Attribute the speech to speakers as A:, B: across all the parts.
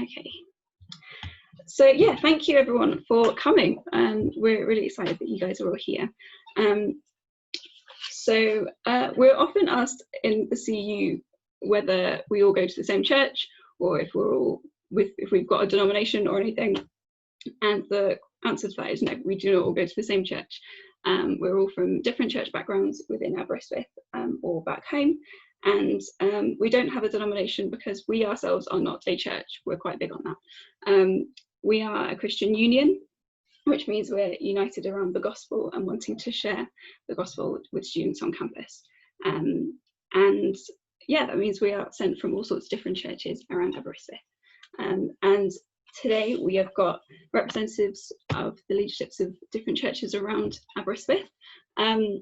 A: Okay. So yeah, thank you everyone for coming. We're really excited that you guys are all here. So we're often asked in the CU whether we all go to the same church or if we've got a denomination or anything. And the answer to that is no, we do not all go to the same church. We're all from different church backgrounds within Aberystwyth or back home. And we don't have a denomination because we ourselves are not a church. We're quite big on that. We are a Christian union, which means we're united around the gospel and wanting to share the gospel with students on campus. And yeah, that means we are sent from all sorts of different churches around Aberystwyth. And today we have got representatives of the leaderships of different churches around Aberystwyth. And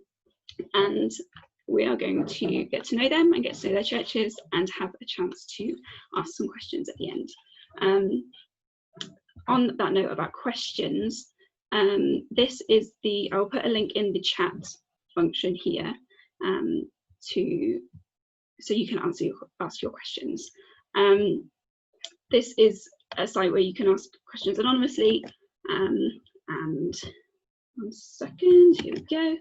A: we are going to get to know them and get to know their churches and have a chance to ask some questions at the end. On that note about questions, this is I'll put a link in the chat function here so you can ask your questions. This is a site where you can ask questions anonymously. And 1 second, here we go.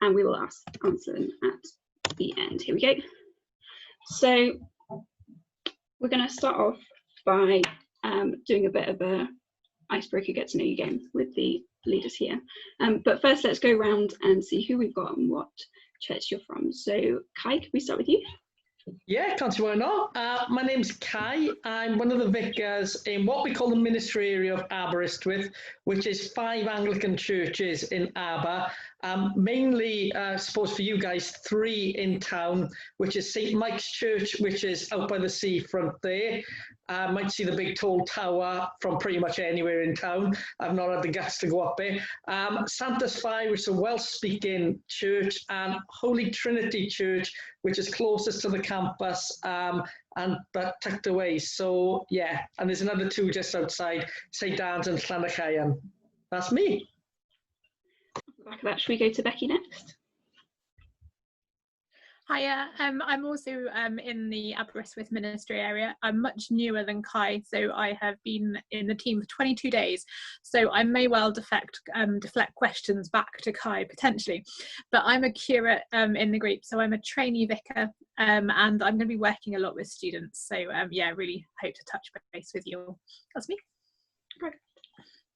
A: And we will answer them at the end. Here we go. So we're going to start off by doing a bit of a icebreaker get to know you game with the leaders here. But first, let's go around and see who we've got and what church you're from. So Kai, can we start with you?
B: Yeah, can't see why not. My name's Kai. I'm one of the vicars in what we call the ministry area of Aberystwyth, which is 5 Anglican churches in Aber. Mainly, I suppose for you guys, 3 in town, which is St. Mike's Church, which is out by the seafront there. Might see the big tall tower from pretty much anywhere in town. I've not had the guts to go up there. Santa's Fire, which is a Welsh-speaking church, and Holy Trinity Church, which is closest to the campus but tucked away. So yeah, and there's another 2 just outside, St. Anne's and Llanachan. That's me.
A: Back of that, should we go to Becky next?
C: Hiya, I'm also in the Aberystwyth ministry area. I'm much newer than Kai, so I have been in the team for 22 days. So I may well deflect questions back to Kai potentially, but I'm a curate in the group, so I'm a trainee vicar, and I'm going to be working a lot with students. So yeah, really hope to touch base with you all. That's me.
A: Great.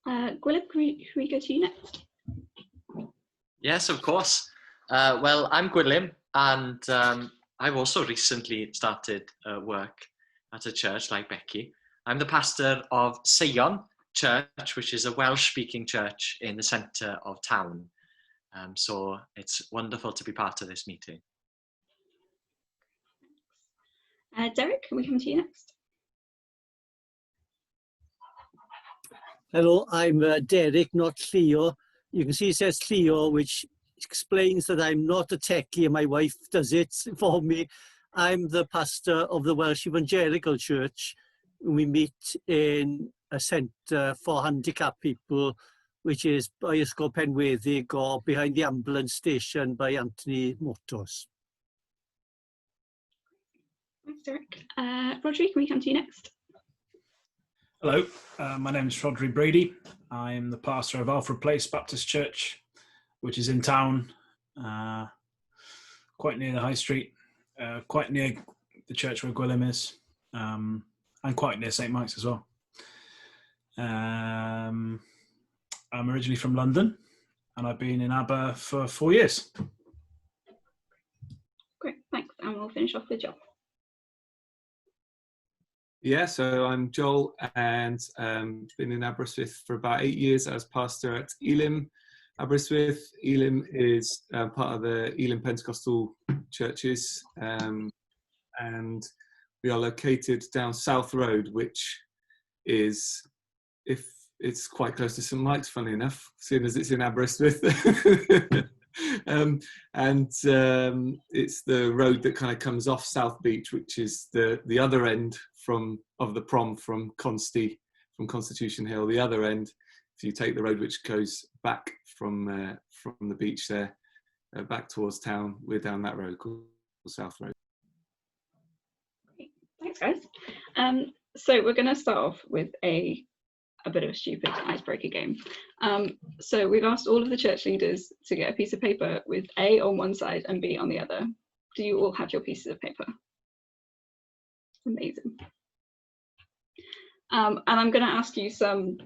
A: Gwilym, can we go to you next?
D: Yes, of course. Well, I'm Gwilym, and I've also recently started work at a church like Becky. I'm the pastor of Seion Church, which is a Welsh-speaking church in the centre of town. So it's wonderful to be part of this meeting.
A: Derek, can we come to you next?
E: Hello, I'm Derek, not Leo. You can see it says Leo, which explains that I'm not a techie and my wife does it for me. I'm the pastor of the Welsh Evangelical Church. We meet in a centre for handicapped people, which is by Ysgol Penweddig or behind the ambulance station by Anthony Motors.
A: Thanks, Derek. Rodri, can we come to you next?
F: Hello, my name is Rodri Brady. I am the pastor of Alfred Place Baptist Church, which is in town, quite near the High Street, quite near the church where Gwilym is, and quite near St. Mike's as well. I'm originally from London, and I've been in Aber for 4 years.
A: Great, thanks. And we'll finish off with Joel.
G: Yeah, so I'm Joel, and been in Aberystwyth for about 8 years as pastor at Elim Aberystwyth. Elim is part of the Elim Pentecostal churches, and we are located down South Road, which is, if it's quite close to St. Mike's, funny enough, seeing as it's in Aberystwyth. It's the road that kind of comes off South Beach, which is the other end of the prom from Constitution Hill. The other end, if you take the road which goes back from the beach there, back towards town, we're down that road called South Road.
A: Great. Thanks, Thanks, guys. So we're going to start off with a bit of a stupid icebreaker game. So we've asked all of the church leaders to get a piece of paper with A on one side and B on the other. Do you all have your pieces of paper? Amazing. And I'm going to ask you some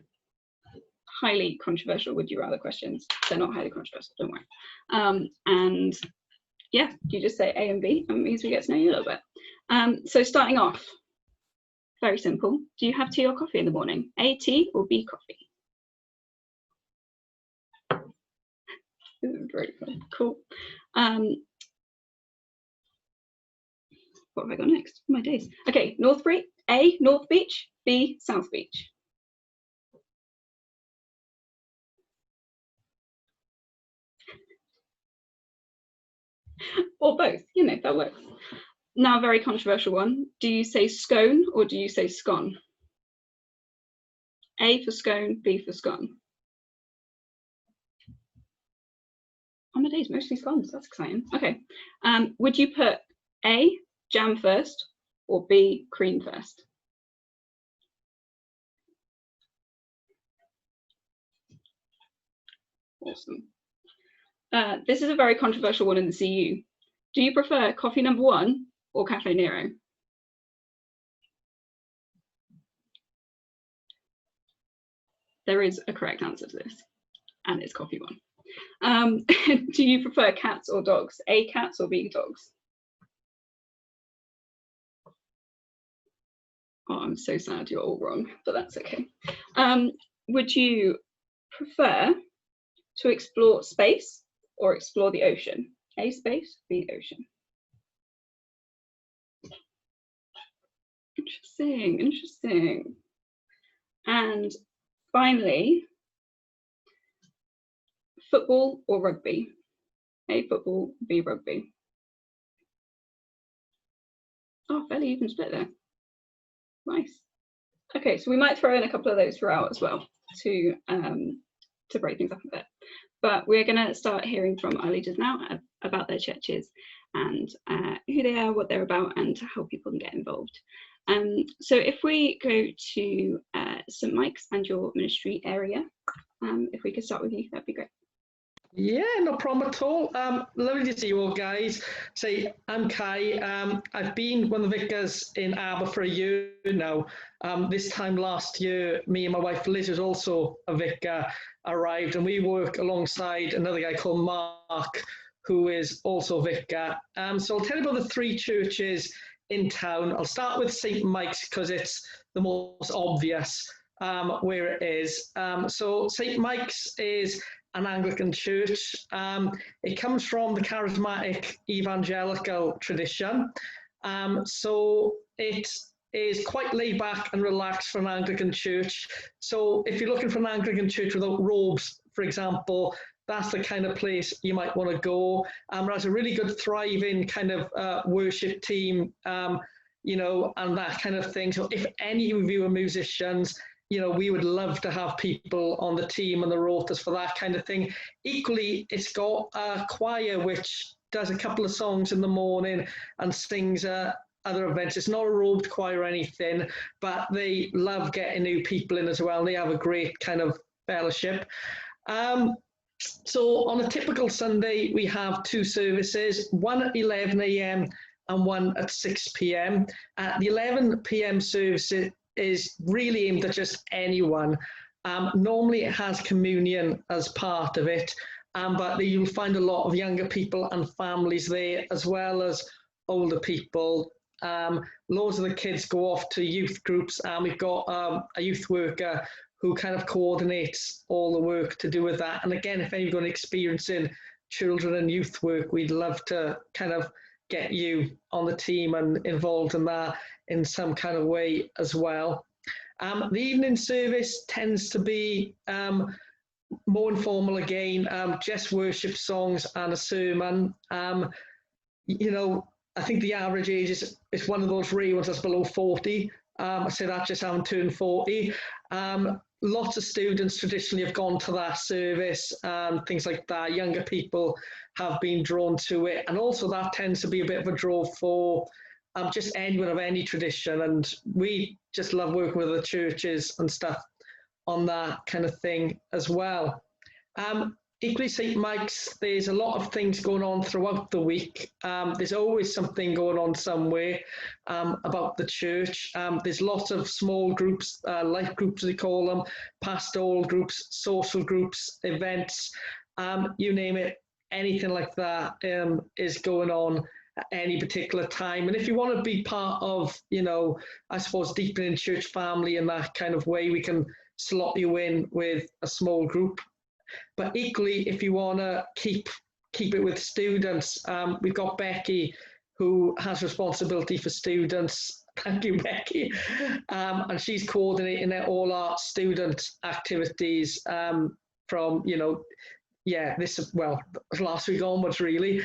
A: highly controversial would you rather questions. They're not highly controversial, don't worry. And yeah, you just say A and B, and it means we get to know you a little bit. So starting off, very simple. Do you have tea or coffee in the morning? A, tea, or B, coffee? This is very fun. Cool. What have I got next? My days. Okay, Northbury. A, North Beach. B, South Beach. Or both, you know, that works. Now, a very controversial one. Do you say scone or do you say scone? A for scone, B for scone. On my days, mostly scones. That's exciting. Okay. Would you put A, jam first, or B, cream first? Awesome. This is a very controversial one in the CU. Do you prefer coffee number 1 or Cafe Nero? There is a correct answer to this, and it's coffee 1. Do you prefer cats or dogs? A, cats, or B, dogs? Oh, I'm so sad you're all wrong, but that's okay. Would you prefer to explore space or explore the ocean? A, space, B, ocean. Interesting, interesting. And finally, football or rugby? A, football, B, rugby. Oh, fairly even split there. Nice. Okay, so we might throw in a couple of those throughout as well to break things up a bit. But we're going to start hearing from our leaders now about their churches and who they are, what they're about, and how people can get involved. So if we go to St Mike's and your ministry area, if we could start with you, that'd be great.
B: Yeah, no problem at all. Lovely to see you all, guys. So I'm Kai. I've been one of the vicars in Aber for a year now. This time last year, me and my wife Liz, who's also a vicar, arrived, and we work alongside another guy called Mark, who is also a vicar. So I'll tell you about the 3 churches in town. I'll start with St Mike's because it's the most obvious where it is. So St Mike's is an Anglican church. It comes from the charismatic evangelical tradition. So it is quite laid back and relaxed for an Anglican church. So if you're looking for an Anglican church without robes, for example, that's the kind of place you might want to go. It has a really good thriving kind of worship team, you know, and that kind of thing. So if any of you are musicians, you know, we would love to have people on the team and the rotas for that kind of thing. Equally, it's got a choir which does a couple of songs in the morning and sings other events. It's not a robed choir or anything, but they love getting new people in as well. They have a great kind of fellowship. So on a typical Sunday, we have 2 services, one at 11 a.m. and one at 6 p.m. The 11 p.m. service is really aimed at just anyone. Normally it has communion as part of it, but you'll find a lot of younger people and families there, as well as older people. Loads of the kids go off to youth groups, and we've got a youth worker who kind of coordinates all the work to do with that. And again, if anyone experiencing children and youth work, we'd love to kind of get you on the team and involved in that in some kind of way as well. The evening service tends to be more informal again, just worship songs and a sermon. You know, I think the average age is one of those rare ones that's below 40. I say that just having turned 40. Lots of students traditionally have gone to that service and things like that. Younger people have been drawn to it. And also that tends to be a bit of a draw for just anyone of any tradition, and we just love working with the churches and stuff on that kind of thing as well. Equally, St. Mike's, there's a lot of things going on throughout the week. There's always something going on somewhere about the church. There's lots of small groups, life groups they call them, pastoral groups, social groups, events, you name it, anything like that is going on at any particular time. And if you want to be part of, I suppose, deepening church family in that kind of way, we can slot you in with a small group. But equally, if you want to keep it with students, we've got Becky, who has responsibility for students. Thank you, Becky. And she's coordinating all our student activities from, last week onwards, really.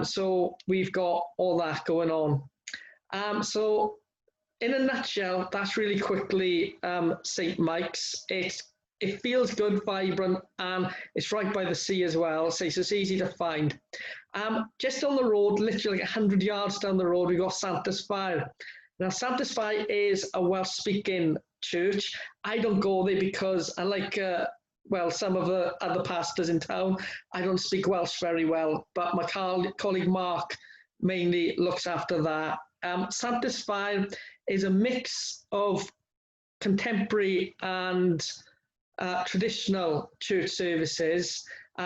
B: So we've got all that going on. So in a nutshell, that's really quickly St. Mike's. It feels good, vibrant, and it's right by the sea as well, so it's easy to find. Just on the road, literally 100 yards down the road, we've got Santa's-Fire. Now, Santa's-Fire is a Welsh-speaking church. I don't go there because I like, some of the other pastors in town, I don't speak Welsh very well, but my colleague Mark mainly looks after that. Santa's-Fire is a mix of contemporary and traditional church services.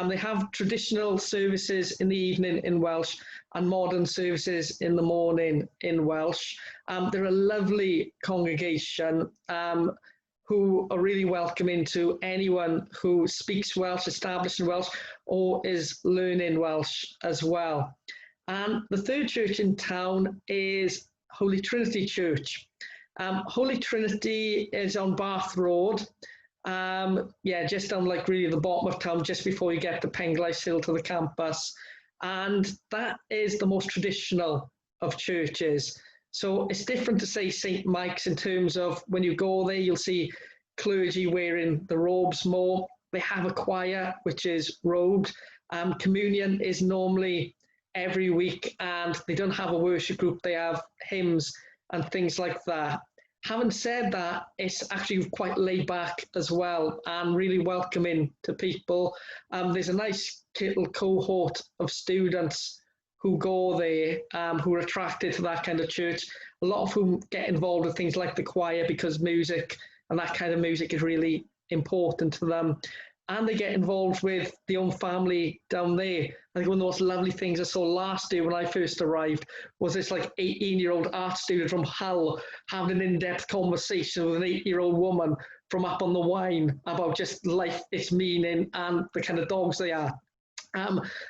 B: They have traditional services in the evening in Welsh and modern services in the morning in Welsh. They're a lovely congregation who are really welcoming to anyone who speaks Welsh, established in Welsh, or is learning Welsh as well. And the third church in town is Holy Trinity Church. Holy Trinity is on Bath Road. Just on really the bottom of town, just before you get to Penglais Hill to the campus. And that is the most traditional of churches. So it's different to say St. Mike's in terms of when you go there, you'll see clergy wearing the robes more. They have a choir, which is robed. Communion is normally every week, and they don't have a worship group. They have hymns and things like that. Having said that, it's actually quite laid back as well and really welcoming to people. There's a nice little cohort of students who go there, who are attracted to that kind of church, a lot of whom get involved with things like the choir because music and that kind of music is really important to them. And they get involved with the own family down there. I think one of the most lovely things I saw last year when I first arrived was this 18-year-old art student from Hull having an in-depth conversation with an 8-year-old woman from up on the Wine about just life, its meaning, and the kind of dogs they are.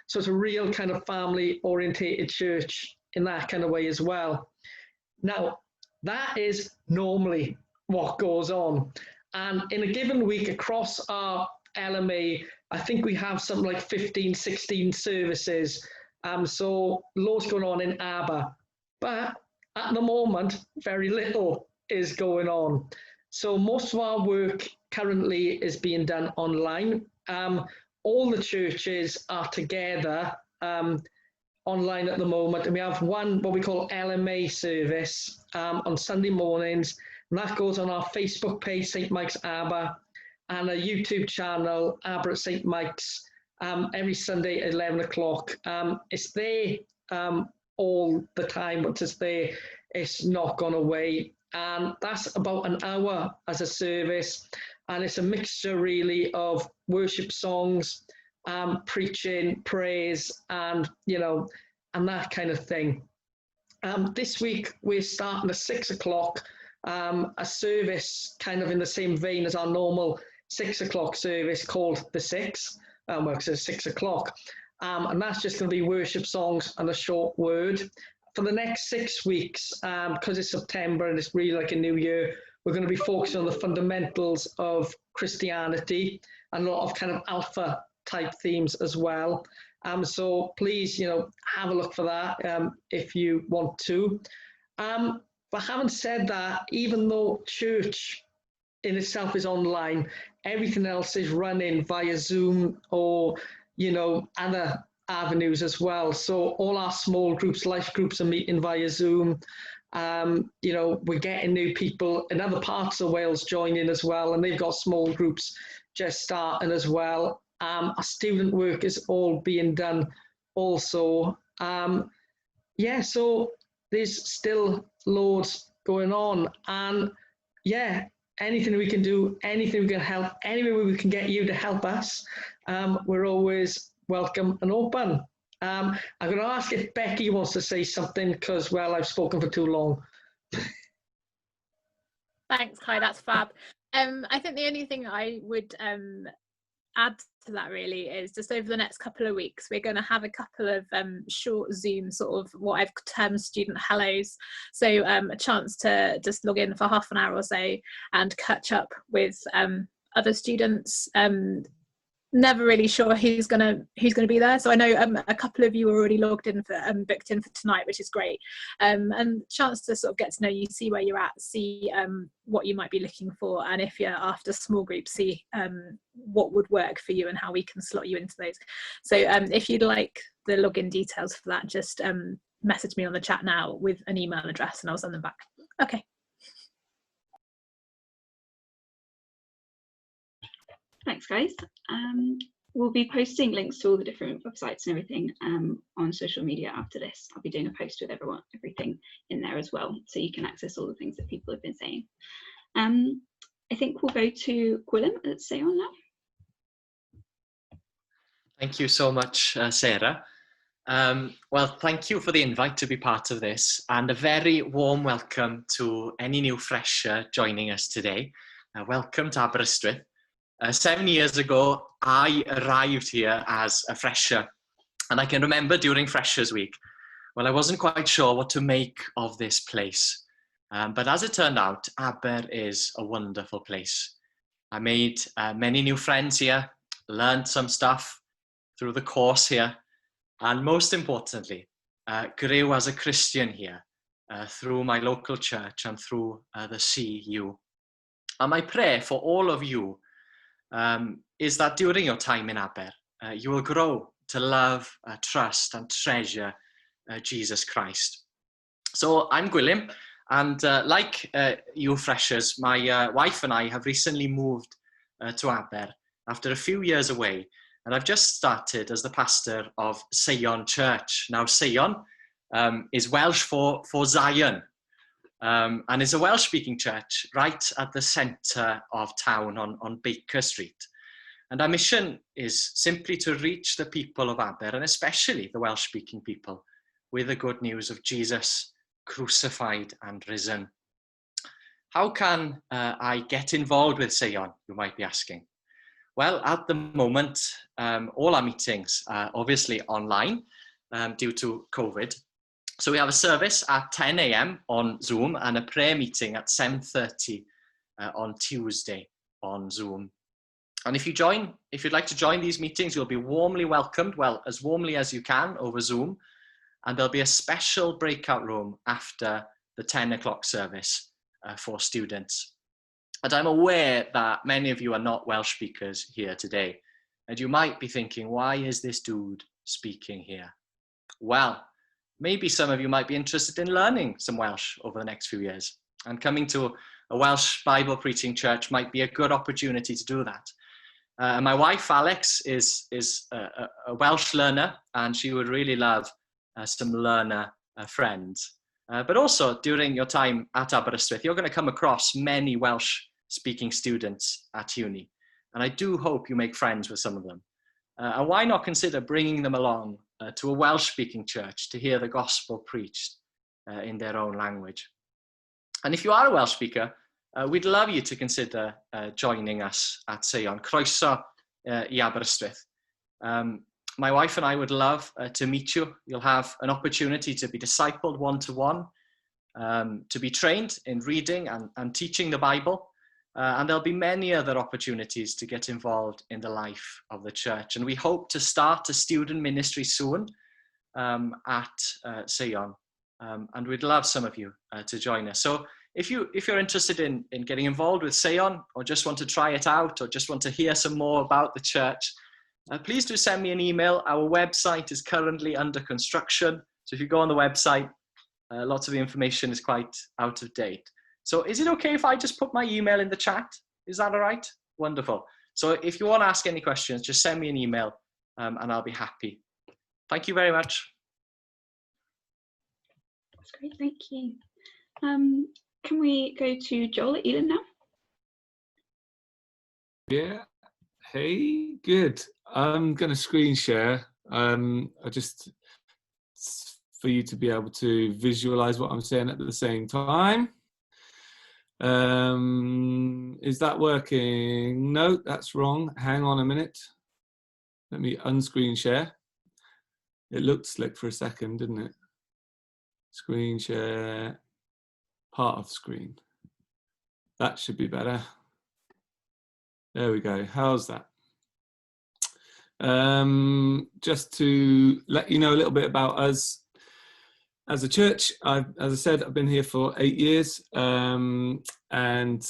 B: So it's a real kind of family-orientated church in that kind of way as well. Now, that is normally what goes on. And in a given week across our LMA, I think we have something like 15, 16 services. So loads going on in Aber. But at the moment, very little is going on. So most of our work currently is being done online. All the churches are together online at the moment. And we have one, what we call LMA service on Sunday mornings. And that goes on our Facebook page, St. Mike's Aber, and a YouTube channel, Aber at St. Mike's, every Sunday at 11 o'clock. It's there all the time, but it's there. It's not gone away. And that's about an hour as a service. And it's a mixture really of worship songs, preaching, praise, and, and that kind of thing. This week, we're starting at 6 o'clock, a service kind of in the same vein as our normal 6 o'clock service called The Six, because it's 6 o'clock. And that's just going to be worship songs and a short word. For the next 6 weeks, because it's September and it's really like a new year, we're going to be focusing on the fundamentals of Christianity and a lot of kind of alpha type themes as well. So please, have a look for that if you want to. But having said that, even though church in itself is online, everything else is running via Zoom or, other avenues as well. So all our small groups, life groups, are meeting via Zoom. You know, we're getting new people in other parts of Wales joining as well, and they've got small groups just starting as well. Our student work is all being done also. Yeah, so there's still loads going on, and yeah, anything we can do, anything we can help, any way we can get you to help us, we're always welcome and open. I'm going to ask if Becky wants to say something, because, well, I've spoken for too long.
C: Thanks, Kai, that's fab. I think the only thing I would add to that really is just over the next couple of weeks we're going to have a couple of short Zoom sort of what I've termed student hellos, so a chance to just log in for half an hour or so and catch up with other students. Never really sure who's gonna be there, so I know a couple of you are already logged in for booked in for tonight, which is great, and chance to sort of get to know you, see where you're at, see what you might be looking for, and if you're after small groups, see what would work for you and how we can slot you into those. So if you'd like the login details for that, just message me on the chat now with an email address and I'll send them back. Okay.
A: Thanks, guys. We'll be posting links to all the different websites and everything on social media after this. I'll be doing a post with everything in there as well, so you can access all the things that people have been saying. I think we'll go to Gwilym at Seion now.
D: Thank you so much, Sarah. Well, thank you for the invite to be part of this, and a very warm welcome to any new fresher joining us today. Welcome to Aberystwyth. 7 years ago, I arrived here as a fresher, and I can remember during Freshers Week, well, I wasn't quite sure what to make of this place. But as it turned out, Aber is a wonderful place. I made many new friends here, learned some stuff through the course here, and most importantly, grew as a Christian here through my local church and through the CU. And my prayer for all of you is that during your time in Aber, you will grow to love, trust and treasure Jesus Christ. So I'm Gwilym, and like you freshers, my wife and I have recently moved to Aber after a few years away, and I've just started as the pastor of Seion Church. Now Seion is Welsh for Zion, and it's a Welsh-speaking church right at the centre of town on Baker Street. And our mission is simply to reach the people of Aber, and especially the Welsh-speaking people, with the good news of Jesus crucified and risen. How can I get involved with Seion, you might be asking? Well, at the moment, all our meetings are obviously online due to COVID. So we have a service at 10 a.m. on Zoom and a prayer meeting at 7:30 on Tuesday on Zoom. And if you'd like to join these meetings, you'll be warmly welcomed, well, as warmly as you can over Zoom. And there'll be a special breakout room after the 10 o'clock service for students. And I'm aware that many of you are not Welsh speakers here today. And you might be thinking, why is this dude speaking here? Well, maybe some of you might be interested in learning some Welsh over the next few years. And coming to a Welsh Bible preaching church might be a good opportunity to do that. My wife, Alex, is a Welsh learner, and she would really love some learner friends. But also, during your time at Aberystwyth, you're going to come across many Welsh-speaking students at uni. And I do hope you make friends with some of them. And why not consider bringing them along to a Welsh-speaking church to hear the gospel preached in their own language. And if you are a Welsh speaker, we'd love you to consider joining us at Seion. Croeso I Aberystwyth. My wife and I would love to meet you. You'll have an opportunity to be discipled one-to-one, to be trained in reading and teaching the Bible. And there'll be many other opportunities to get involved in the life of the church. And we hope to start a student ministry soon at Seion. And we'd love some of you to join us. So if you're interested in getting involved with Seion, or just want to try it out, or just want to hear some more about the church, please do send me an email. Our website is currently under construction. So if you go on the website, lots of the information is quite out of date. So is it okay if I just put my email in the chat? Is that all right? Wonderful. So if you want to ask any questions, just send me an email and I'll be happy. Thank you very much.
A: That's great, thank you. Can we go to Joel at Elim now?
G: Yeah. Hey, good. I'm going to screen share. For you to be able to visualize what I'm saying at the same time. Is that working? No, that's wrong. Hang on a minute. Let me unscreen share. It looked slick for a second, didn't it? Screen share, part of screen. That should be better. There we go. How's that? Just to let you know a little bit about us as a church. As I said, I've been here for 8 years, and in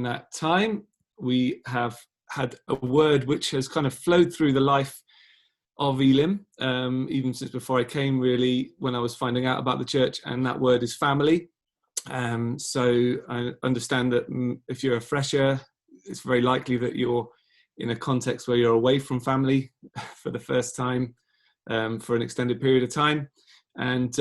G: that time we have had a word which has kind of flowed through the life of Elim, even since before I came, really, when I was finding out about the church, and that word is family. So I understand that if you're a fresher, it's very likely that you're in a context where you're away from family for the first time for an extended period of time. And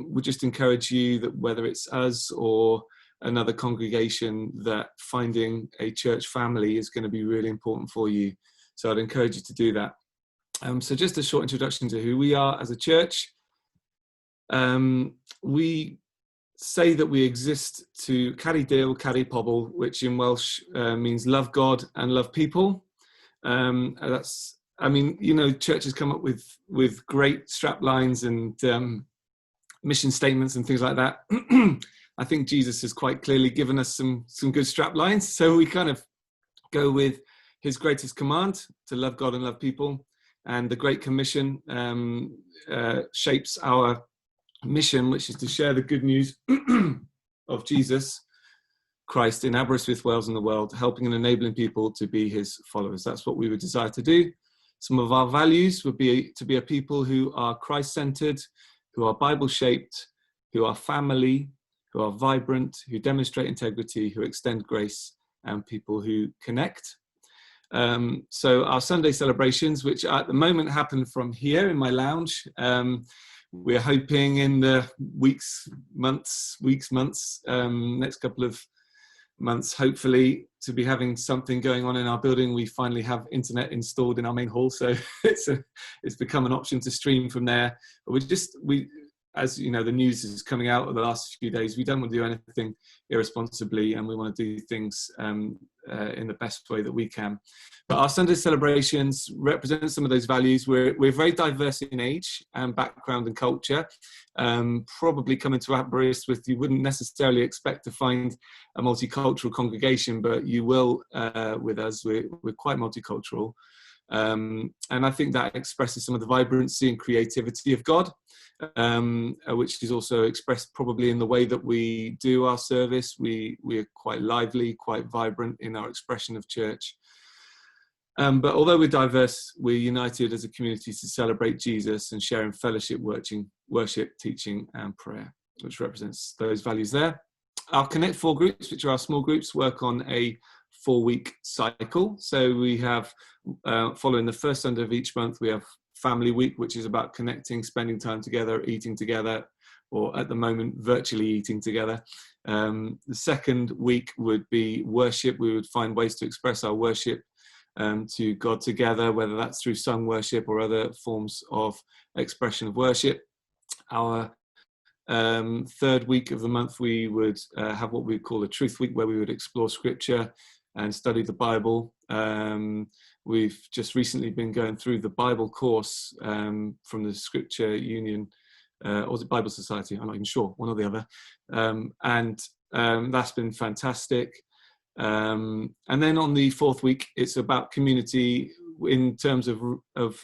G: we just encourage you that whether it's us or another congregation, that finding a church family is going to be really important for you. So I'd encourage you to do that. So just a short introduction to who we are as a church. We say that we exist to carry deal, carry pobl, which in Welsh means love God and love people. Churches come up with great strap lines and mission statements and things like that. I think Jesus has quite clearly given us some good strap lines. So we kind of go with his greatest command to love God and love people. And the Great Commission shapes our mission, which is to share the good news of Jesus Christ in Aberystwyth, Wales and the world, helping and enabling people to be his followers. That's what we would desire to do. Some of our values would be to be a people who are Christ-centered, who are Bible-shaped, who are family, who are vibrant, who demonstrate integrity, who extend grace, and people who connect. So our Sunday celebrations, which at the moment happen from here in my lounge, we're hoping in the months, next couple of months, hopefully, to be having something going on in our building. We finally have internet installed in our main hall, so it's become an option to stream from there. But as you know, the news is coming out of the last few days. We don't want to do anything irresponsibly, and we want to do things in the best way that we can. But our Sunday celebrations represent some of those values. We're very diverse in age and background and culture. Probably coming to Aberystwyth, you wouldn't necessarily expect to find a multicultural congregation, but you will with us. We're quite multicultural. And I think that expresses some of the vibrancy and creativity of God, which is also expressed probably in the way that we do our service. We're quite lively, quite vibrant in our expression of church. But although we're diverse, we're united as a community to celebrate Jesus and share in fellowship, worship, teaching and prayer, which represents those values there. Our Connect 4 groups, which are our small groups, work on a 4-week cycle. So we have, following the first Sunday of each month, we have Family Week, which is about connecting, spending time together, eating together, or at the moment, virtually eating together. The second week would be worship. We would find ways to express our worship to God together, whether that's through sung worship or other forms of expression of worship. Our third week of the month, we would have what we call a Truth Week, where we would explore scripture and study the Bible. We've just recently been going through the Bible course from the Scripture Union, or was it Bible Society? I'm not even sure, one or the other. And that's been fantastic. And then on the fourth week, it's about community in terms of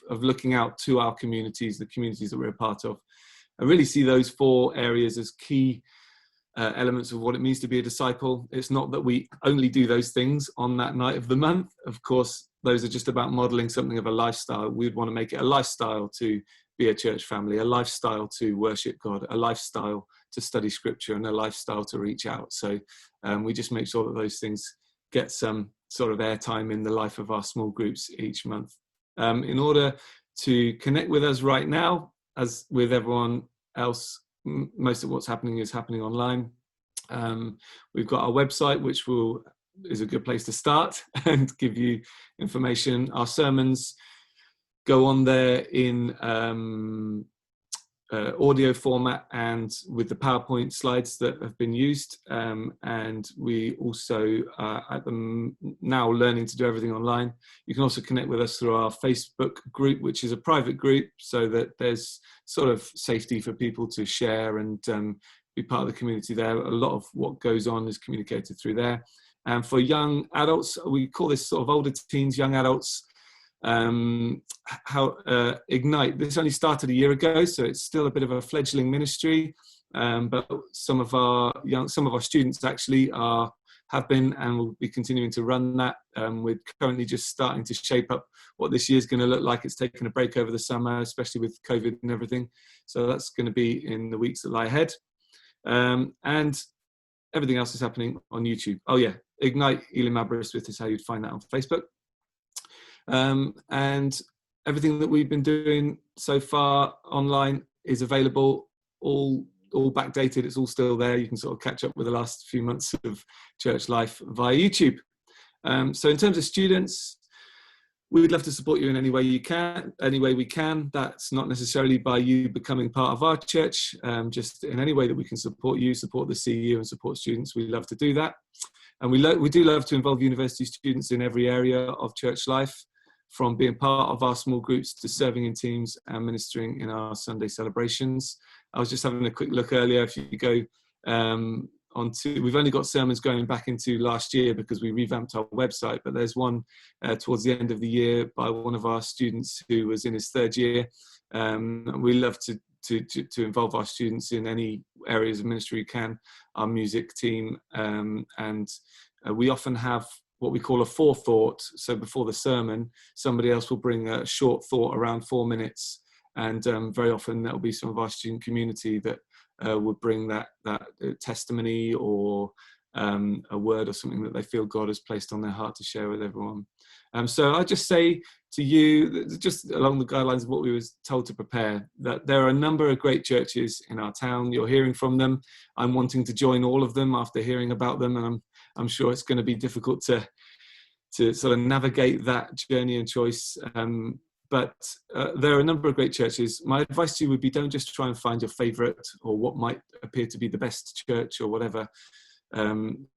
G: looking out to our communities, the communities that we're a part of. I really see those 4 areas as key elements of what it means to be a disciple. It's not that we only do those things on that night of the month. Of course, those are just about modeling something of a lifestyle. We'd want to make it a lifestyle to be a church family, a lifestyle to worship God, a lifestyle to study scripture, and a lifestyle to reach out. So we just make sure that those things get some sort of airtime in the life of our small groups each month. In order to connect with us right now, as with everyone else, most of what's happening is happening online. We've got our website, which is a good place to start and give you information. Our sermons go on there in audio format and with the PowerPoint slides that have been used. And we also are now learning to do everything online. You can also connect with us through our Facebook group, which is a private group, so that there's sort of safety for people to share and be part of the community there. A lot of what goes on is communicated through there. And for young adults, we call this sort of older teens, young adults, Ignite. This only started a year ago, so it's still a bit of a fledgling ministry. But some of our students actually have been and will be continuing to run that. We're currently just starting to shape up what this year's going to look like. It's taken a break over the summer, especially with COVID and everything. So that's going to be in the weeks that lie ahead. And everything else is happening on YouTube. Oh yeah, Ignite Elim Aberystwyth is how you'd find that on Facebook. And everything that we've been doing so far online is available, all backdated. It's all still there. You can sort of catch up with the last few months of church life via YouTube. So in terms of students, we'd love to support you in any way we can. That's not necessarily by you becoming part of our church, just in any way that we can support you, support the CU and support students. We love to do that. And we do love to involve university students in every area of church life, from being part of our small groups to serving in teams and ministering in our Sunday celebrations. I was just having a quick look earlier. If you go we've only got sermons going back into last year because we revamped our website, but there's one towards the end of the year by one of our students who was in his third year. We love to involve our students in any areas of ministry we can, our music team, and we often have what we call a forethought. So before the sermon, somebody else will bring a short thought around 4 minutes, and very often that'll be some of our student community that would bring that testimony or a word or something that they feel God has placed on their heart to share with everyone. So I just say to you, just along the guidelines of what we were told to prepare, that there are a number of great churches in our town. You're hearing from them. I'm wanting to join all of them after hearing about them, and I'm sure it's going to be difficult to sort of navigate that journey and choice. But there are a number of great churches. My advice to you would be, don't just try and find your favourite or what might appear to be the best church or whatever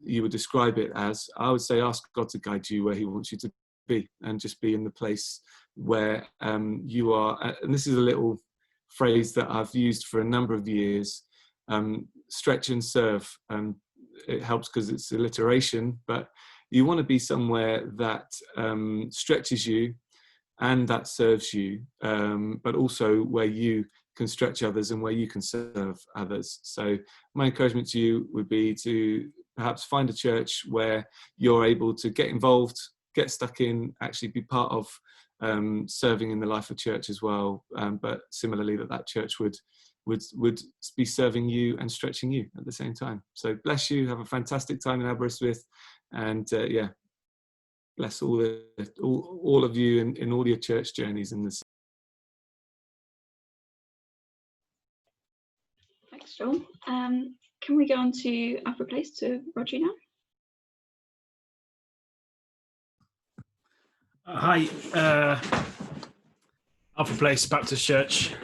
G: you would describe it as. I would say ask God to guide you where he wants you to be, and just be in the place where you are. And this is a little phrase that I've used for a number of years, stretch and serve. It helps because it's alliteration, but you want to be somewhere that stretches you and that serves you, but also where you can stretch others and where you can serve others. So my encouragement to you would be to perhaps find a church where you're able to get involved, get stuck in, actually be part of serving in the life of church as well, but similarly that church would be serving you and stretching you at the same time. So bless you, have a fantastic time in Aberystwyth, and bless all of you in all your church journeys in this.
A: Thanks, Joel. Can we go on to Alfred Place to Roger now?
F: Hi, Alfred Place Baptist Church.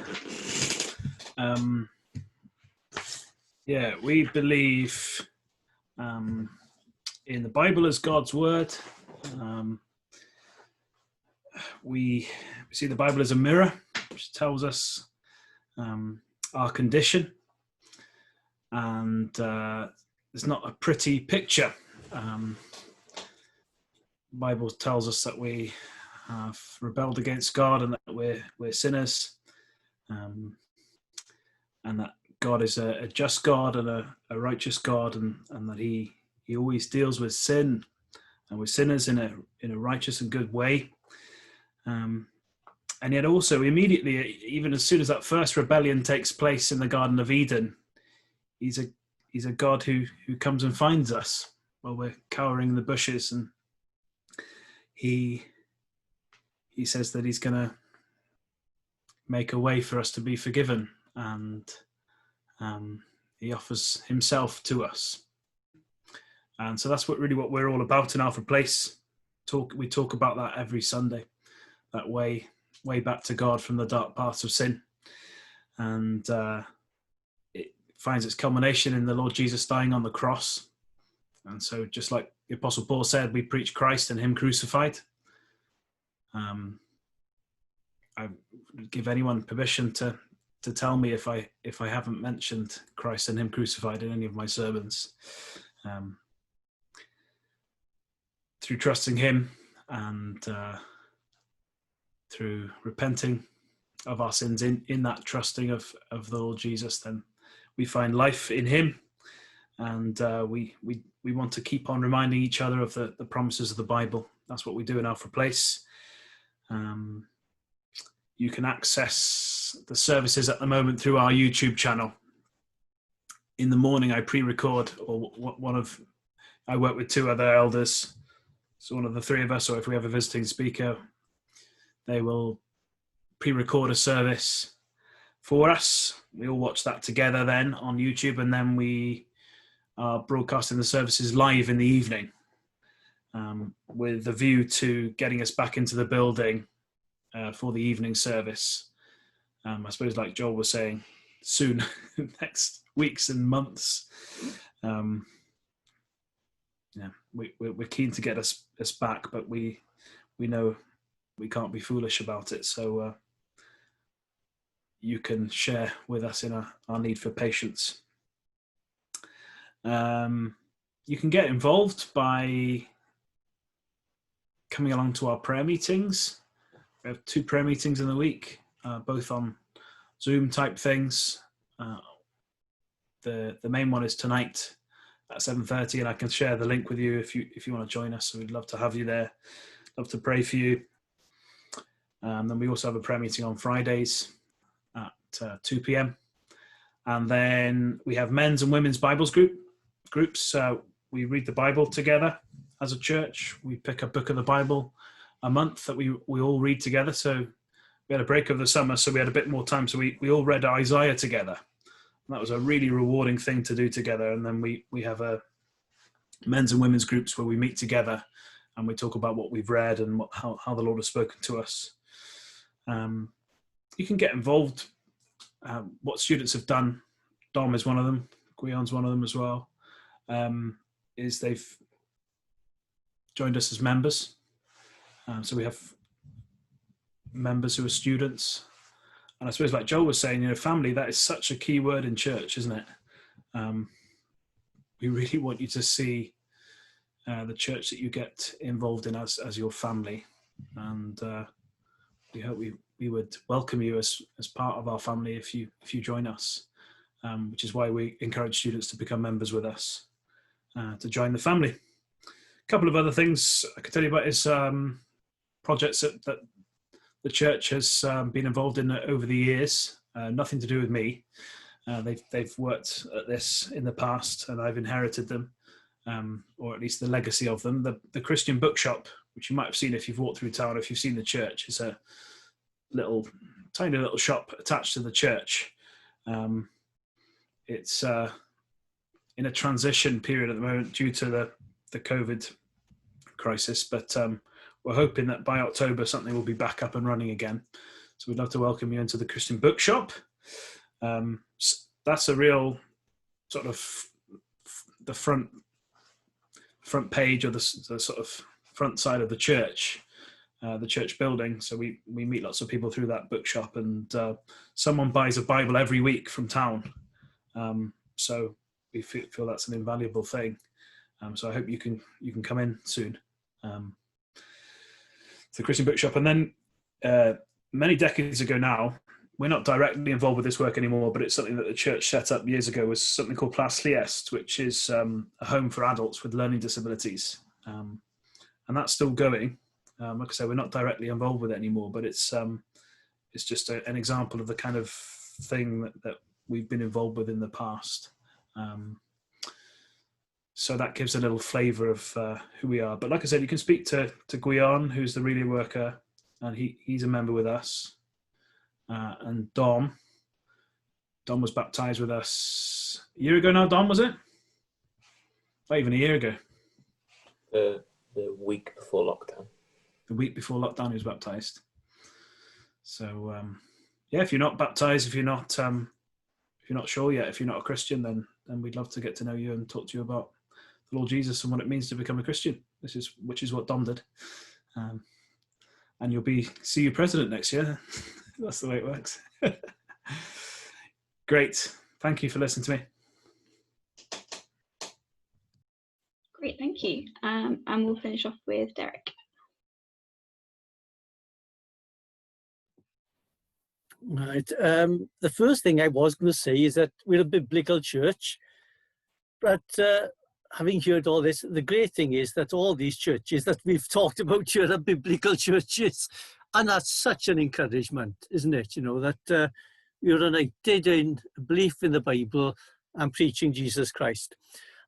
F: We believe in the Bible as God's word. We see the Bible as a mirror, which tells us our condition, and it's not a pretty picture. The Bible tells us that we have rebelled against God and that we're sinners, and that God is a just God and a righteous God, and that he always deals with sin and with sinners in a righteous and good way. And yet also immediately, even as soon as that first rebellion takes place in the Garden of Eden, he's a God who comes and finds us while we're cowering in the bushes, and he says that he's going to make a way for us to be forgiven, and he offers himself to us. And so that's what we're all about in Alfred Place. We talk about that every Sunday, that way back to God from the dark paths of sin. And it finds its culmination in the Lord Jesus dying on the cross. And so just like the Apostle Paul said, we preach Christ and him crucified. I give anyone permission to tell me if I haven't mentioned Christ and him crucified in any of my sermons. Through trusting him and through repenting of our sins in that trusting of the Lord Jesus, then we find life in him, and we want to keep on reminding each other of the promises of the Bible. That's what we do in Alfred Place. You can access the services at the moment through our YouTube channel. In the morning I pre-record, or I work with two other elders, so one of the three of us, or if we have a visiting speaker, they will pre-record a service for us. We all watch that together then on YouTube, and then we are broadcasting the services live in the evening, with the view to getting us back into the building for the evening service. I suppose, like Joel was saying, soon, next weeks and months. We're keen to get us back, but we know we can't be foolish about it. So you can share with us in our need for patience. You can get involved by coming along to our prayer meetings. We have 2 prayer meetings in the week, both on Zoom type things. The main one is tonight at 7:30, and I can share the link with you if you want to join us. So we'd love to have you there. Love to pray for you. Then we also have a prayer meeting on Fridays at 2 p.m. And then we have men's and women's Bibles groups. We read the Bible together as a church. We pick a book of the Bible a month that we all read together. So we had a break over the summer, so we had a bit more time. So we all read Isaiah together. And that was a really rewarding thing to do together. And then we have a men's and women's groups where we meet together and we talk about what we've read and how the Lord has spoken to us. You can get involved. What students have done, Dom is one of them, Guion's one of them as well, is they've joined us as members. So we have members who are students. And I suppose, like Joel was saying, family, that is such a key word in church, isn't it? We really want you to see the church that you get involved in as your family. And we hope we would welcome you as part of our family if you join us, which is why we encourage students to become members with us, to join the family. A couple of other things I could tell you about is projects that the church has been involved in over the years, nothing to do with me. They've worked at this in the past and I've inherited them, or at least the legacy of them. The Christian Bookshop, which you might have seen if you've walked through town, if you've seen the church, is a tiny little shop attached to the church. It's in a transition period at the moment due to the COVID crisis, but we're hoping that by October something will be back up and running again. So we'd love to welcome you into the Christian Bookshop. That's a real sort of the front page, or the sort of front side of the church building. So we meet lots of people through that bookshop, and someone buys a Bible every week from town. So we feel that's an invaluable thing. So I hope you can come in soon. The Christian Bookshop. And then many decades ago now, we're not directly involved with this work anymore, but it's something that the church set up years ago, was something called Plas Llyest, which is a home for adults with learning disabilities. And that's still going. Like I say, we're not directly involved with it anymore, but it's just an example of the kind of thing that we've been involved with in the past. So that gives a little flavour of who we are. But like I said, you can speak to Gwion, who's the relay worker, and he's a member with us. And Dom was baptised with us a year ago now, Dom, was it? Not even a year ago.
H: The week before lockdown.
F: The week before lockdown, he was baptised. So, yeah, if you're not baptised, if you're not sure yet, if you're not a Christian, then we'd love to get to know you and talk to you about the Lord Jesus and what it means to become a Christian. Which is what Dom did. And you'll be CU president next year. That's the way it works. Great. Thank you for listening to me.
A: Great, thank you. And we'll finish off with Derek.
E: Right. The first thing I was going to say is that we're a biblical church, but having heard all this, the great thing is that all these churches that we've talked about here are biblical churches, and that's such an encouragement, isn't it? You know, that you're united in belief in the Bible and preaching Jesus Christ.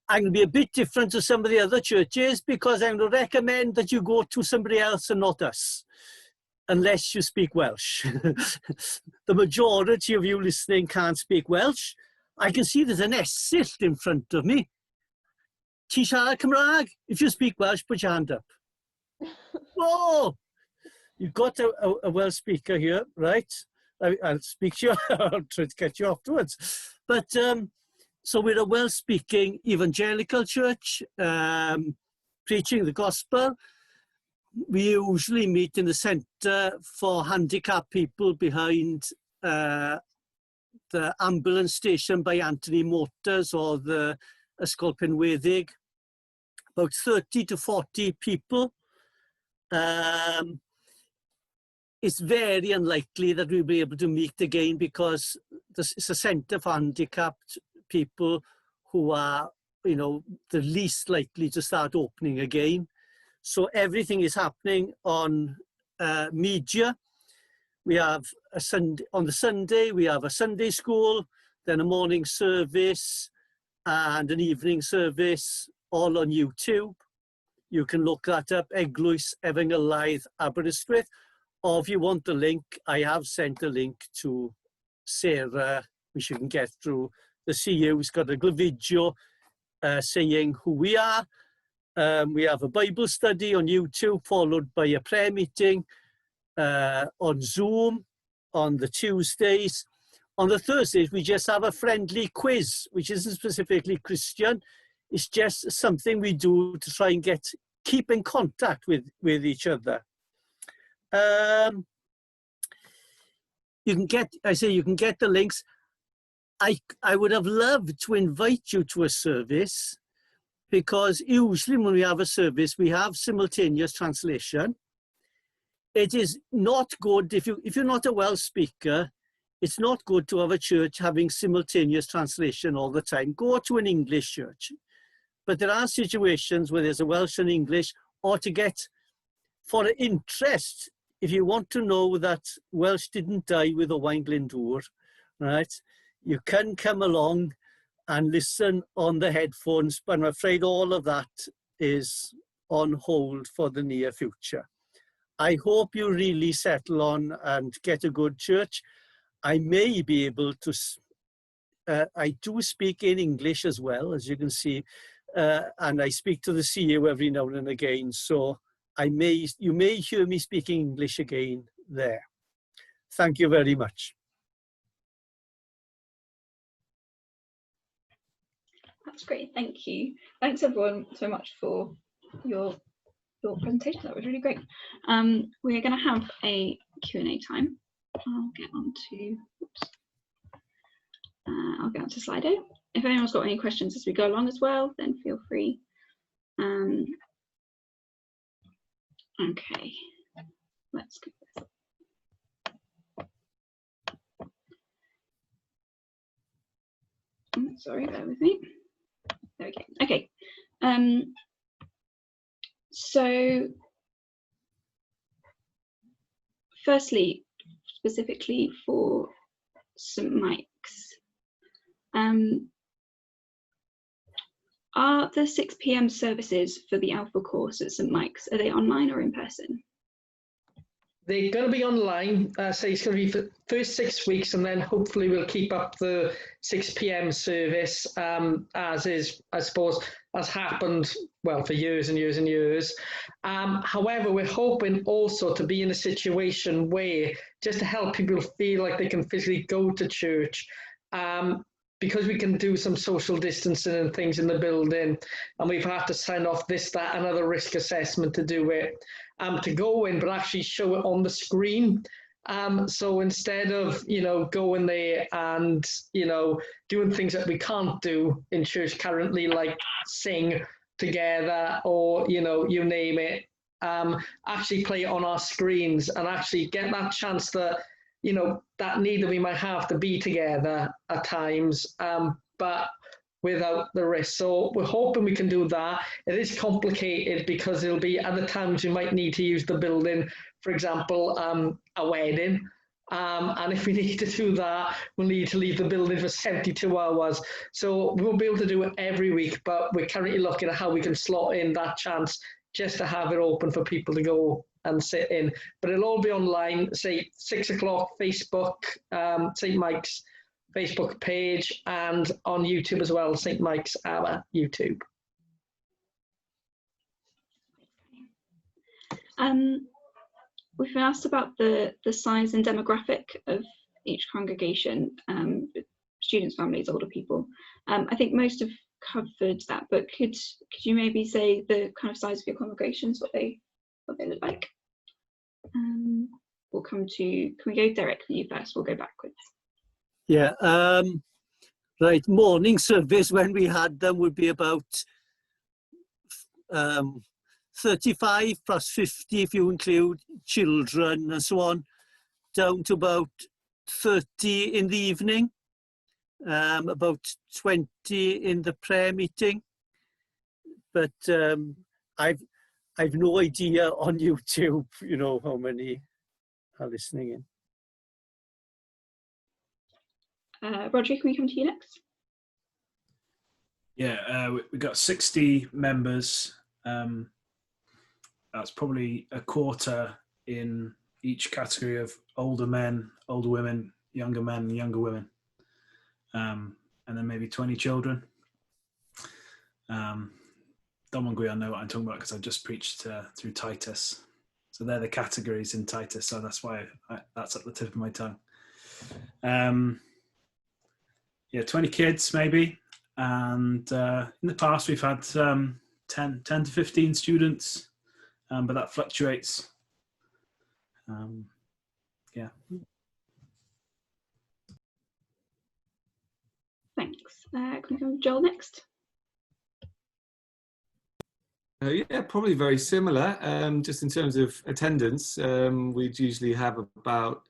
E: I'm going to be a bit different to some of the other churches because I'm going to recommend that you go to somebody else and not us, unless you speak Welsh. The majority of you listening can't speak Welsh. I can see there's an S-silt in front of me. Ti siarad Cymraeg? If you speak Welsh, put your hand up. Oh, you've got a Welsh speaker here, right? I'll speak to you. I'll try to get you afterwards. But so we're a Welsh-speaking evangelical church, preaching the gospel. We usually meet in the centre for handicapped people behind the ambulance station by Anthony Motors or the Ysgol Penweddig. About 30 to 40 people. It's very unlikely that we'll be able to meet again because it's a centre for handicapped people who are, you know, the least likely to start opening again. So everything is happening on media. We have a Sunday, on the Sunday, we have a Sunday school, then a morning service and an evening service, all on YouTube. You can look that up, Welsh Evangelical Aberystwyth. Or if you want the link, I have sent a link to Sarah, which you can get through the CU. It's got a little video saying who we are. We have a Bible study on YouTube, followed by a prayer meeting on Zoom on the Tuesdays. On the Thursdays, we just have a friendly quiz, which isn't specifically Christian. It's just something we do to try and keep in contact with each other. You can get the links. I would have loved to invite you to a service, because usually when we have a service, we have simultaneous translation. It is not good, if you're not a Welsh speaker, it's not good to have a church having simultaneous translation all the time. Go to an English church. But there are situations where there's a Welsh and English, or to get, for interest, if you want to know that Welsh didn't die with Owain Glyndŵr, right, you can come along and listen on the headphones, but I'm afraid all of that is on hold for the near future. I hope you really settle on and get a good church. I may be able to, I do speak in English as well, as you can see, and I speak to the CU every now and again, so you may hear me speaking English again there. Thank you very much.
A: That's great, thank you. Thanks everyone so much for your presentation. That was really great. We're going to have a Q&A time. I'll get on to Slido. If anyone's got any questions as we go along as well, then feel free. Okay, let's go. Sorry, bear with me. There we go. Okay. So, firstly, specifically for St Mike's, are the 6 p.m. services for the Alpha course at St Mike's, are they online or in person?
B: They're going to be online, so it's going to be for the first 6 weeks, and then hopefully we'll keep up the 6 p.m. service, as is, I suppose, has happened, well, for years and years and years. However, we're hoping also to be in a situation where, just to help people feel like they can physically go to church, because we can do some social distancing and things in the building, and we've had to sign off this, that, another risk assessment to do it, to go in, but actually show it on the screen. So instead of, going there and, doing things that we can't do in church currently, like sing together or, you name it, actually play it on our screens and actually get that chance that, that need that we might have to be together at times, but without the risk. So we're hoping we can do that. It is complicated because there'll be other times we might need to use the building, for example, a wedding. And if we need to do that, we'll need to leave the building for 72 hours. So we won't be able to do it every week, but we're currently looking at how we can slot in that chance just to have it open for people to go and sit in. But it'll all be online, say 6 o'clock, Facebook, St Mike's Facebook page, and on YouTube as well, St Mike's Aber YouTube.
A: We've been asked about the size and demographic of each congregation, students, families, older people. I think most have covered that, but could you maybe say the kind of size of your congregations, what they look like? We'll come to, can we go directly to you first? We'll go backwards.
E: Yeah, right, morning service when we had them would be about 35 plus 50 if you include children and so on, down to about 30 in the evening, about 20 in the prayer meeting. But I've no idea on YouTube, how many are listening in.
A: Roger, can we come to you next?
F: Yeah, we've got 60 members. That's probably a quarter in each category of older men, older women, younger men, younger women, and then maybe 20 children. Don't worry, I know what I'm talking about because I just preached through Titus. So they're the categories in Titus, so that's why that's at the tip of my tongue. Yeah, 20 kids maybe, and in the past we've had 10 to 15 students, but that fluctuates. Yeah.
A: Thanks. Can we come to Joel next?
G: Yeah, probably very similar. Just in terms of attendance, we'd usually have about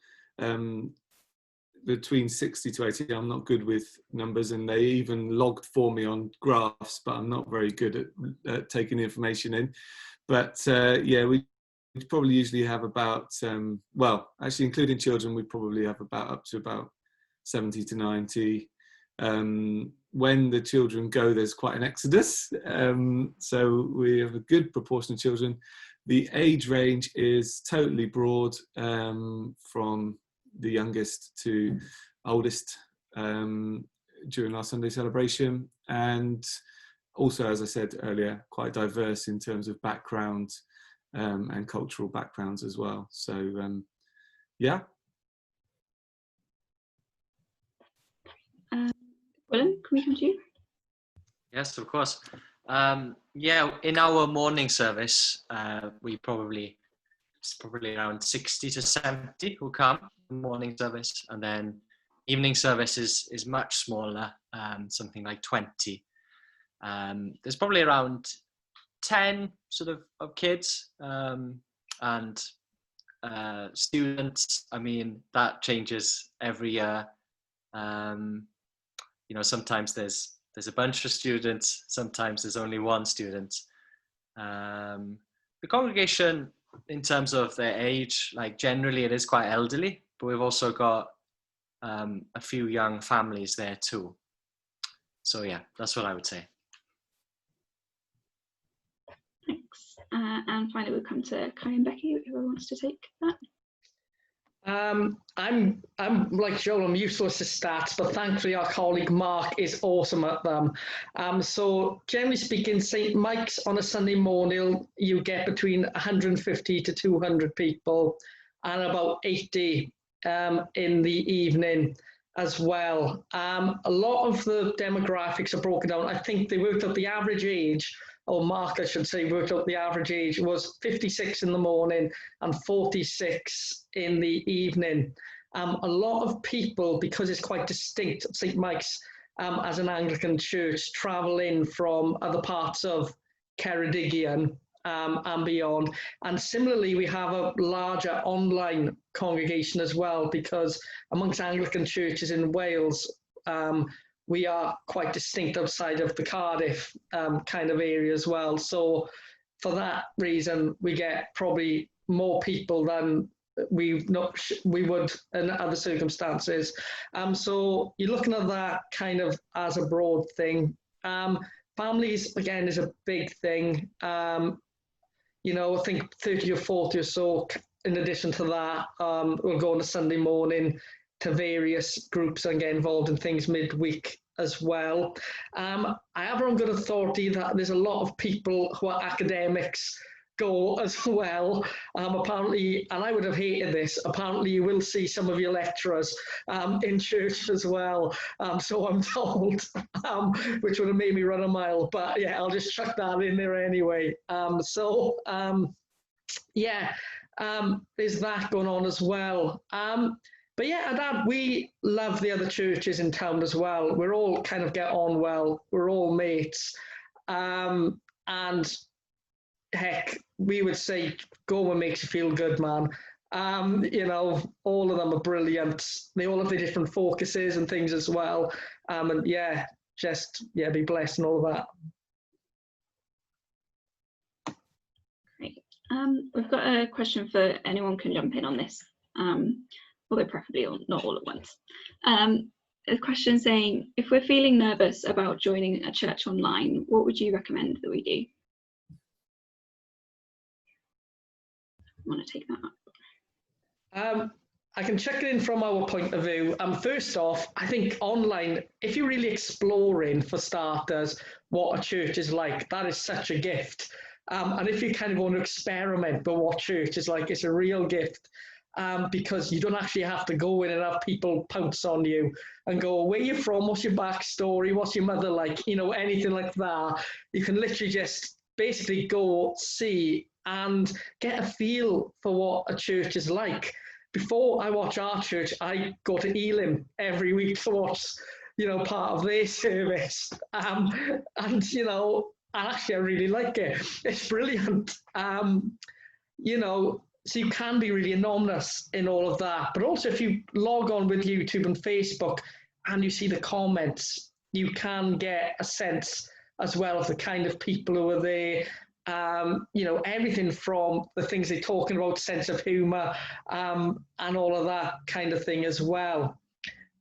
G: between 60 to 80. I'm not good with numbers, and they even logged for me on graphs, but I'm not very good at taking the information in. But yeah, we probably usually have about, well, actually including children, we probably have about up to about 70 to 90. When the children go, there's quite an exodus. So we have a good proportion of children. The age range is totally broad, from the youngest to oldest, during our Sunday celebration. And also, as I said earlier, quite diverse in terms of background, and cultural backgrounds as well. So, yeah.
A: Willem, can we come to you?
D: Yes, of course. Yeah, in our morning service, it's probably around 60 to 70 who come in morning service, and then evening service is much smaller, something like 20. There's probably around 10 sort of kids, and students. I mean, that changes every year. sometimes there's a bunch of students, sometimes there's only one student. The congregation, in terms of their age, like generally it is quite elderly, but we've also got a few young families there too. So yeah, that's what I would say.
A: Thanks. And finally, we'll come to Kai and Becky, whoever wants to take that.
B: I'm like Joel, I'm useless at stats, but thankfully our colleague Mark is awesome at them. So generally speaking, St. Mike's on a Sunday morning, you get between 150 to 200 people, and about 80 in the evening as well. A lot of the demographics are broken down. I think they worked out the average age, or Mark, I should say, worked out the average age was 56 in the morning and 46 in the evening. A lot of people, because it's quite distinct, St. Mike's as an Anglican church, travel in from other parts of Ceredigion and beyond. And similarly, we have a larger online congregation as well, because amongst Anglican churches in Wales, we are quite distinct outside of the Cardiff kind of area as well. So for that reason, we get probably more people than we would in other circumstances. So you're looking at that kind of as a broad thing. Families, again, is a big thing. I think 30 or 40 or so, in addition to that, we'll go on a Sunday morning to various groups and get involved in things midweek as well. I have on good authority that there's a lot of people who are academics go as well. Apparently, and I would have hated this, apparently you will see some of your lecturers in church as well. So I'm told, which would have made me run a mile, but yeah, I'll just chuck that in there anyway. There's that going on as well. But yeah, Dad, we love the other churches in town as well. We're all kind of get on well. We're all mates. And heck, we would say, go where makes you feel good, man. All of them are brilliant. They all have their different focuses and things as well. Be blessed and all of that.
A: Great. We've got a question for anyone can jump in on this. Although preferably not all at once. A question saying, if we're feeling nervous about joining a church online, what would you recommend that we do? I want to take that up.
B: I can check it in from our point of view. First off, I think online, if you're really exploring, for starters, what a church is like, that is such a gift. And if you kind of want to experiment with what church is like, it's a real gift. Because you don't actually have to go in and have people pounce on you and go, where you from, what's your backstory, what's your mother like, anything like that. You can literally just basically go see and get a feel for what a church is like. Before I watch our church, I go to Elim every week to watch, part of their service. And actually I really like it. It's brilliant. So you can be really anonymous in all of that. But also if you log on with YouTube and Facebook and you see the comments, you can get a sense as well of the kind of people who are there. Everything from the things they're talking about, sense of humour, and all of that kind of thing as well.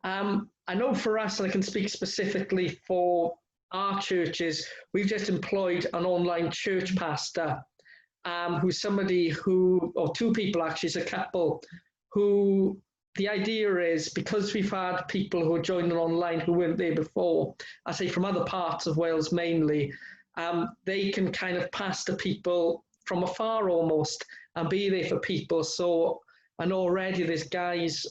B: I know for us, and I can speak specifically for our churches, we've just employed an online church pastor. Who's somebody or two people actually, is a couple, who the idea is, because we've had people who are joining online who weren't there before, I say from other parts of Wales mainly, they can kind of pastor people from afar almost and be there for people. So I know already there's guys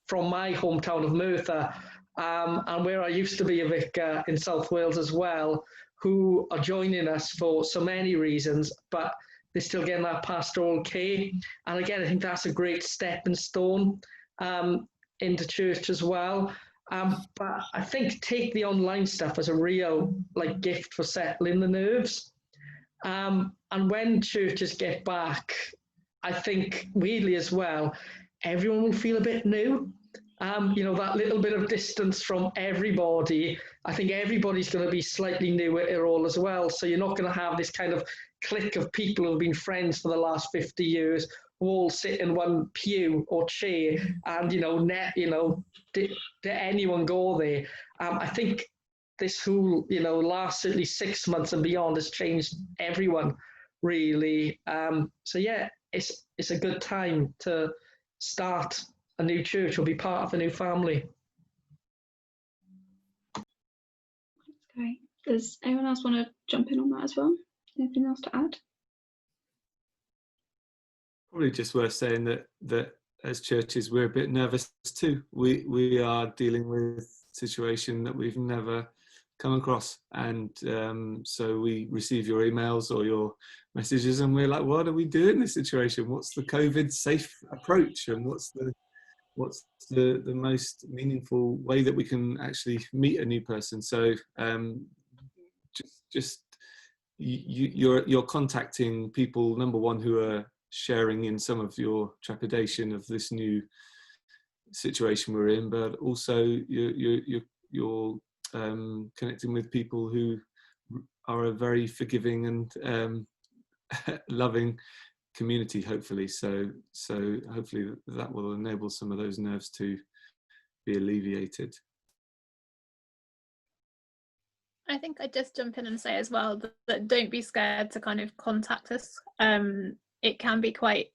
B: from my hometown of Merthyr, and where I used to be a vicar in South Wales as well, who are joining us for so many reasons, but they're still getting that pastoral care. And again, I think that's a great stepping stone into church as well. But I think take the online stuff as a real gift for settling the nerves. And when churches get back, I think weirdly as well, everyone will feel a bit new. that little bit of distance from everybody. I think everybody's going to be slightly new at it all as well. So you're not going to have this kind of clique of people who've been friends for the last 50 years who all sit in one pew or chair and, did anyone go there? I think this whole, last certainly 6 months and beyond has changed everyone, really. So yeah, it's a good time to start a new church or be part of a new family.
A: Great. Does anyone else want to jump in on that as well? Anything else to add?
G: Probably just worth saying that as churches we're a bit nervous too. We are dealing with a situation that we've never come across, and so we receive your emails or your messages and we're like, what do we do in this situation? What's the COVID safe approach, and what's the most meaningful way that we can actually meet a new person? So you're contacting people, number one, who are sharing in some of your trepidation of this new situation we're in, but also you're connecting with people who are a very forgiving and loving community, hopefully. So hopefully that will enable some of those nerves to be alleviated.
C: I think I'd just jump in and say as well that don't be scared to kind of contact us. It can be quite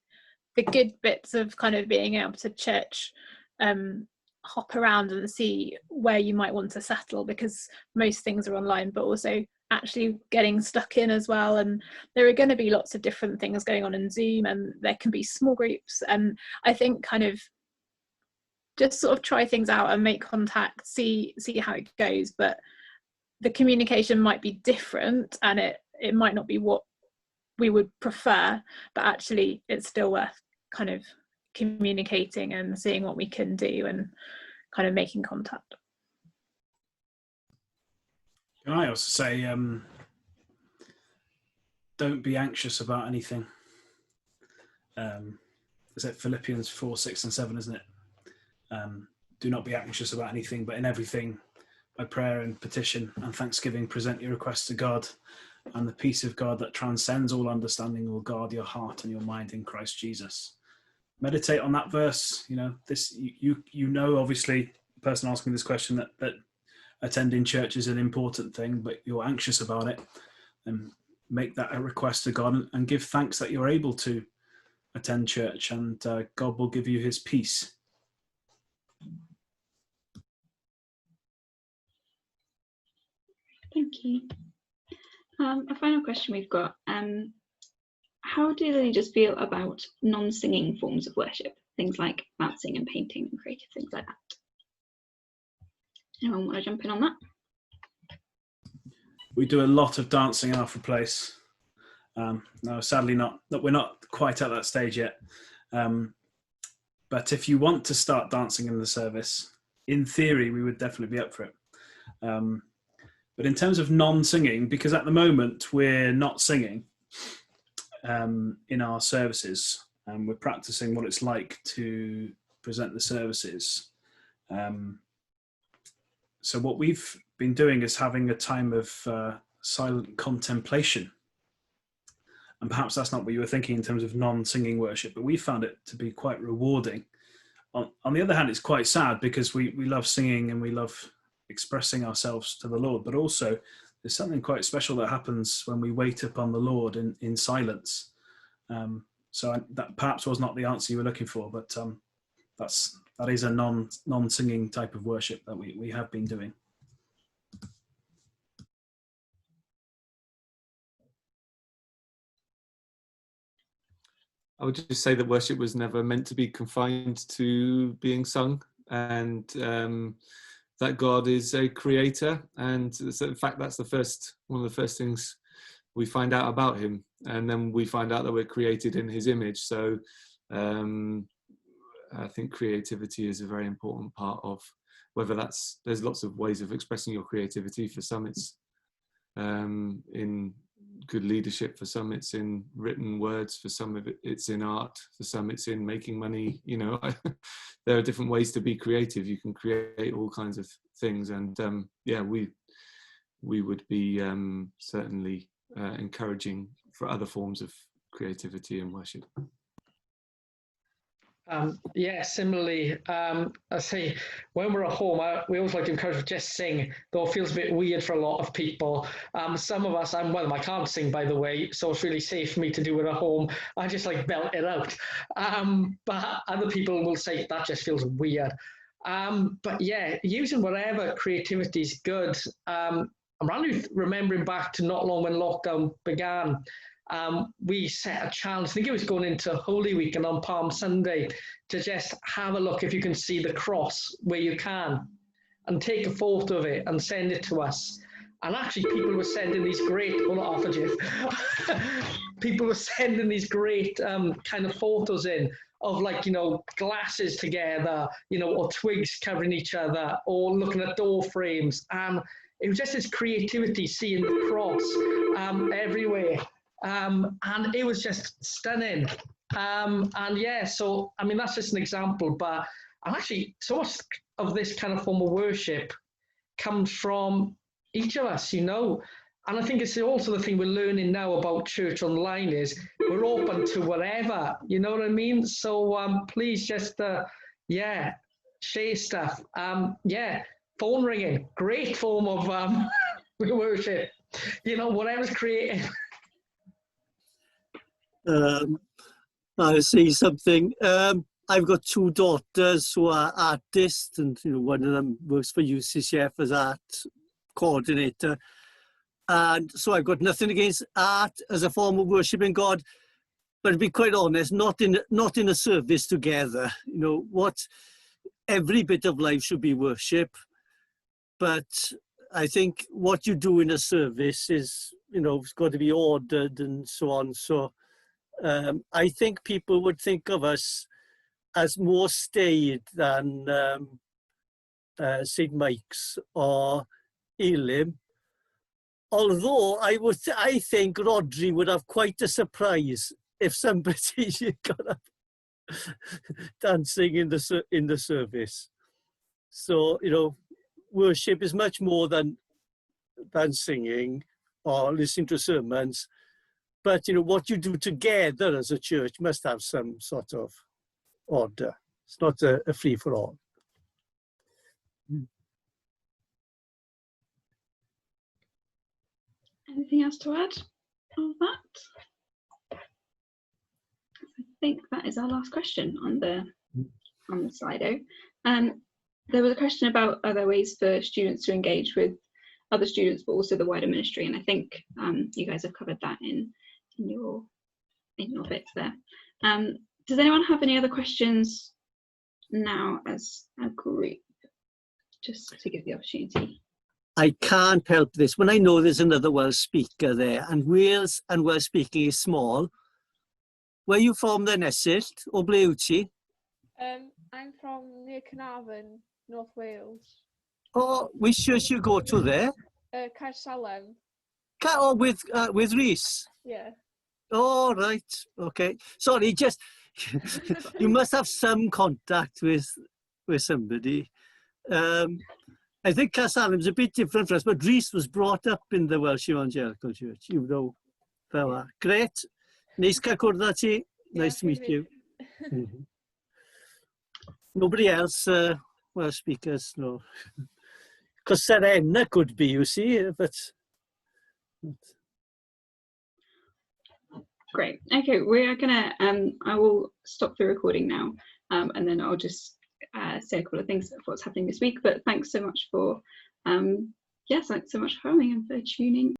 C: the good bits of kind of being able to church hop around and see where you might want to settle, because most things are online, but also actually getting stuck in as well. And there are going to be lots of different things going on in Zoom, and there can be small groups, and I think kind of just sort of try things out and make contact, see how it goes. But the communication might be different, and it might not be what we would prefer, but actually it's still worth kind of communicating and seeing what we can do and kind of making contact.
F: Can I also say, don't be anxious about anything. Is it Philippians 4, 6 and 7, isn't it? Do not be anxious about anything, but in everything, by prayer and petition and thanksgiving, present your requests to God, and the peace of God that transcends all understanding will guard your heart and your mind in Christ Jesus. Meditate on that verse. This obviously, the person asking this question, that attending church is an important thing, but you're anxious about it, and make that a request to God and give thanks that you're able to attend church, and God will give you his peace.
A: Thank you. A final question we've got. How do they just feel about non-singing forms of worship? Things like dancing and painting and creative things like that. Anyone want to jump in on that?
F: We do a lot of dancing in Alfred Place. No, sadly not. We're not quite at that stage yet. But if you want to start dancing in the service, in theory, we would definitely be up for it. But in terms of non-singing, because at the moment we're not singing in our services, and we're practicing what it's like to present the services. So what we've been doing is having a time of silent contemplation. And perhaps that's not what you were thinking in terms of non-singing worship, but we found it to be quite rewarding. On the other hand, it's quite sad, because we love singing and we love expressing ourselves to the Lord, but also there's something quite special that happens when we wait upon the Lord in silence. So that perhaps was not the answer you were looking for, but that is a non-singing type of worship that we have been doing.
G: I would just say that worship was never meant to be confined to being sung, and that God is a creator, and in fact that's one of the first things we find out about him, and then we find out that we're created in his image. So I think creativity is a very important part of whether there's lots of ways of expressing your creativity. For some it's in good leadership. For some it's in written words, for some of it's in art, for some it's in making money. You know, there are different ways to be creative. You can create all kinds of things, and yeah, we would be certainly encouraging for other forms of creativity and worship.
B: Yeah, similarly, I say when we're at home, we always like to encourage just sing, though it feels a bit weird for a lot of people. Some of us, I can't sing, by the way, so it's really safe for me to do it at home. I just like belt it out. But other people will say that just feels weird. But yeah, using whatever creativity is good. I'm randomly remembering back to not long when lockdown began. We set a challenge, I think it was going into Holy Week and on Palm Sunday, to just have a look if you can see the cross where you can, and take a photo of it and send it to us. And actually people were sending these great, people were sending these great kind of photos in of, like, you know, glasses together, you know, or twigs covering each other, or looking at door frames. And it was just this creativity, seeing the cross everywhere. And it was just stunning. And yeah, so, I mean, that's just an example, but actually so much of this kind of form of worship comes from each of us, you know. And I think it's also the thing we're learning now about church online is we're open to whatever, you know what I mean? So please just, yeah, share stuff. Yeah, phone ringing, great form of worship, you know, whatever's creative.
E: I'll say something. I've got two daughters who are artists, and you know, one of them works for UCCF as art coordinator. And so I've got nothing against art as a form of worshiping God, but to be quite honest, not in a service together. You know, what every bit of life should be worship, but I think what you do in a service is, you know, it's got to be ordered and so on. So I think people would think of us as more staid than St. Mike's or Elim. Although I think Rodri would have quite a surprise if somebody got up dancing in the service. So, you know, worship is much more than singing or listening to sermons. But, you know, what you do together as a church must have some sort of order. It's not a free-for-all.
A: Anything else to add on that? I think that is our last question on the Slido. There was a question about other ways for students to engage with other students, but also the wider ministry, and I think you guys have covered that in your bits there. Does anyone have any other questions now as a group, just to give the opportunity?
E: I can't help this. When I know there's another Welsh speaker there, and Wales and Welsh speaking is small, where are you from then, Esyll? O ble wyt ti?
I: I'm from near Carnarvon, North Wales.
E: Oh, which church you go to there?
I: Caersalem.
E: Oh, with Rhys?
I: Yeah.
E: Oh, right. Okay. Sorry, just you must have some contact with somebody. I think Caersalem's a bit different for us, but Rhys was brought up in the Welsh Evangelical Church. You know, fel. Great. Neis cael cwrdd â ti. Nice to meet you. Nobody else, Welsh speakers, no. Because Serena could be, you see, but.
A: Great. Okay, we are gonna. I will stop the recording now, and then I'll just say a couple of things of what's happening this week. But thanks so much for, thanks so much for coming and for tuning